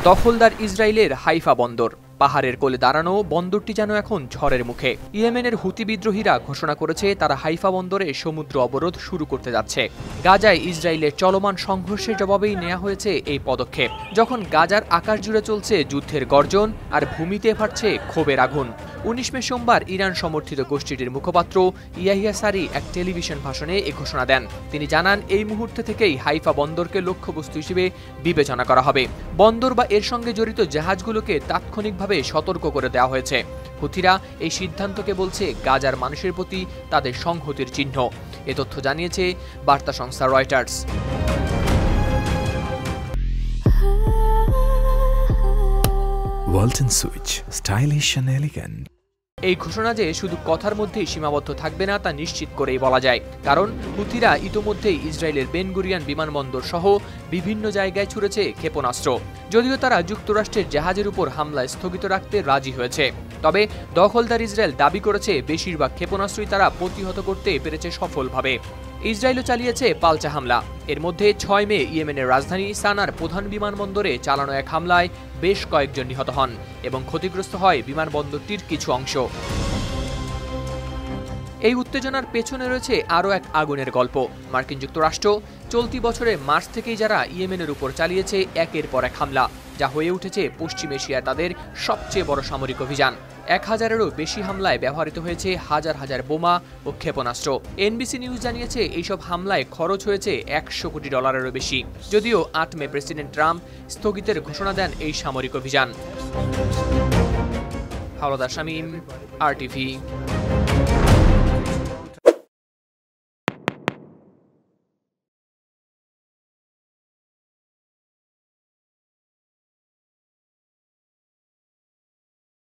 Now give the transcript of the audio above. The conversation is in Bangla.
দখলদার ইসরায়েলের হাইফা বন্দর। পাহাড়ের কোলে দাঁড়ানো বন্দরটি যেন এখন ঝড়ের মুখে। ইয়েমেনের হুতি বিদ্রোহীরা ঘোষণা করেছে তারা হাইফা বন্দরে সমুদ্র অবরোধ শুরু করতে যাচ্ছে। গাজায় ইসরায়েলের চলমান সংঘর্ষের জবাবেই নেওয়া হয়েছে এই পদক্ষেপ, যখন গাজার আকাশ জুড়ে চলছে যুদ্ধের গর্জন আর ভূমিতে ফাটছে ক্ষোভের আগুন। 19 মে সোমবার ইরান সমর্থিত গোষ্ঠীটির মুখপাত্র ইয়াহিয়া সারি এক টেলিভিশন ভাষণে এ ঘোষণা দেন। তিনি জানান, এই মুহূর্তে থেকেই হাইফা বন্দরকে লক্ষ্যবস্তু হিসেবে বিবেচনা করা হবে। বন্দর বা এর সঙ্গে জড়িত জাহাজগুলোকে তাৎক্ষণিকভাবে সতর্ক করে দেওয়া হয়েছে। হুথিরা এই সিদ্ধান্তকে বলছে গাজার মানুষের প্রতি তাদের সংহতির চিহ্ন। এ তথ্য জানিয়েছে বার্তা সংস্থা Reuters. Walton switch, stylish and elegant. এই ঘোষণা যে শুধু কথার মধ্যেই সীমাবদ্ধ থাকবে না তা নিশ্চিত করেই বলা যায়, কারণ হুথিরা ইতোমধ্যেই ইসরায়েলের বেন গুরিয়ান বিমানবন্দর সহ বিভিন্ন জায়গায় ছুড়েছে ক্ষেপণাস্ত্র। যদিও তারা যুক্তরাষ্ট্রের জাহাজের উপর হামলা স্থগিত রাখতে রাজি হয়েছে, তবে দখলদার ইসরায়েল দাবি করেছে বেশিরভাগ ক্ষেপণাস্ত্রই তারা প্রতিহত করতে পেরেছে সফলভাবে। ইসরায়েলও চালিয়েছে পাল্টা হামলা। এর মধ্যে 6 মে ইয়েমেনের রাজধানী সানার প্রধান বিমানবন্দরে চালানো এক হামলায় বেশ কয়েকজন নিহত হন এবং ক্ষতিগ্রস্ত হয় বিমানবন্দরটির কিছু অংশ। এই উত্তেজনার পেছনে রয়েছে আরও এক আগুনের গল্প। মার্কিন যুক্তরাষ্ট্র চলতি বছরের মার্চ থেকেই যারা ইয়েমেনের উপর চালিয়েছে একের পর এক হামলা, যা হয়ে উঠেছে পশ্চিম এশিয়ায় তাদের সবচেয়ে বড় সামরিক অভিযান। 1000-এরও বেশি হামলায় ব্যবহৃত হয়েছে হাজার হাজার বোমা ও ক্ষেপণাস্ত্র। এনবিসি নিউজ জানিয়েছে, এইসব হামলায় খরচ হয়েছে $100 কোটি বেশি। যদিও 8 মে প্রেসিডেন্ট ট্রাম্প স্থগিতের ঘোষণা দেন এই সামরিক অভিযান। হাওলাদার শামীম, RTV।